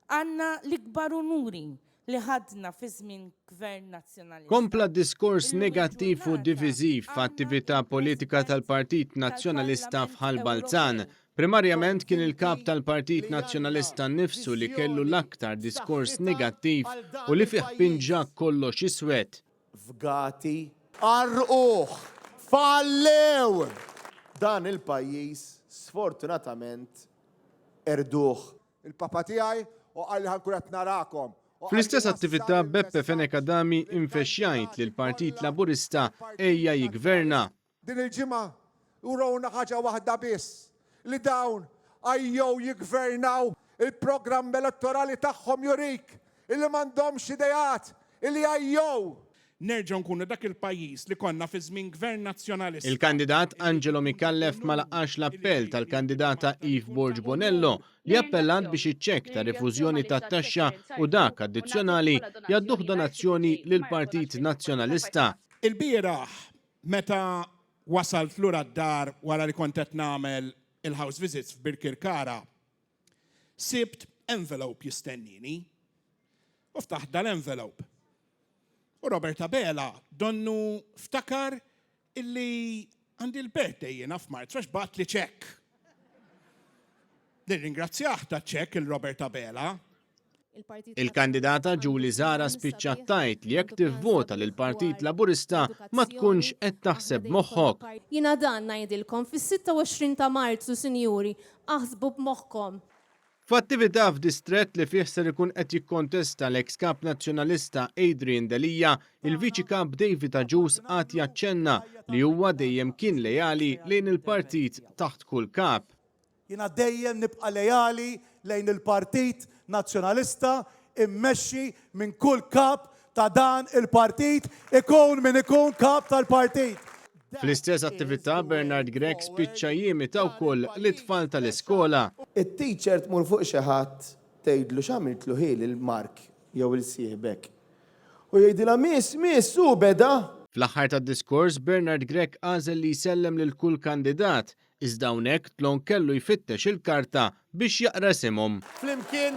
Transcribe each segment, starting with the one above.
Għandna l-ikbar unuri li ħadna fi żmien Gvern Nazzjonalista. Kompla diskors negattiv u diviżiv f'attività politika tal-Partit Nazzjonalista f'Ħalbalzan. Primarjament kien il-kap tal-Partit Nazzjonalista nnifsu li kellu l-aktar diskors negattiv u li fih pinġa kollox iswed. Fgati, arquh, fallew! Dan il-pajjiż sfortunatament erduh. Il-papa tiegħi u qal li ħankun qed narakom. Fl-istess attività Beppe Fenekadami infexxajt li l-Partit Laburista ejja jigverna. Din il-ġimgħa urawna ħaġa waħda biss li dawn għajjew jigvernaw il-programm elettorali tagħhom jurik illi m'għandhomx idejat illi għajjew. Nerġgħu nkunu dak il-pajjiż li konna fi żmien Gvern Nazzjonalista. Il-kandidat Angelo Mikallef ma laqax l-appell tal-kandidata Yves Borg Bonello li appellant biex iċċekkta rifużjoni tat-taxxa u dak addizzjonali jadduh donazzjoni lill-Partit Nazzjonalista. Il-bieraħ meta wasalt lura d-dar wara li kont qed nagħmel il-house visits f'Birkirkara, sibt envelope jistennini u ftaħt dal-envelope. U Roberta Bela donnu ftakar illi għandi l-birthday jiena f'Marzu għax bat li ċekk. Nirringrazzjah ta' ċekk il-Roberta Bela. Il-kandidata Ġuli Zara spiċċat tajt li jekk tivvota lil Partit Laburista ma tkunx qed taħseb moħħok. Jiena dan ngħidilkom fis-26 ta' Marzu, sinjuri, aħsbu b'moħħkom. F'attività f'distrett li fih ser ikun qed jikkontesta l-eks kap nazzjonalista Adrian Delija, il-viċi kap David Aġus qatt jaċċenna li huwa dejjem kien lejali lejn il-partit taħt kull kap. Jiena dejjem nibqa' lejali lejn il-Partit Nazzjonalista immexxi minn kull kap ta' dan il-partit ikun min ikun kap tal-partit. Fl-istess attività Bernard Grek spiċċa jimita wkoll l-itfal tal-iskola. It-teacher tmur fuq xi ħadd tgħidlu x'għamiltlu ħiel il-Mark jew il-sieħbek. U jgħidilha miss su beda. Fl-aħħar tad-diskors Bernard Grek għażel li jsellem lil kull kandidat iżda hawnhekk tlon kellu jfittex il-karta biex jaqra simhom. Flimkien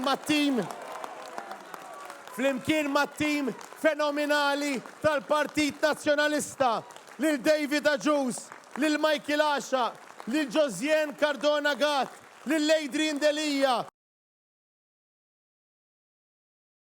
mat-tim fenomenali tal-Partit Nazzjonalista lil David Aġus, lil Michael Asha, lil Josien Cardona Gat, lil Adrian Delija.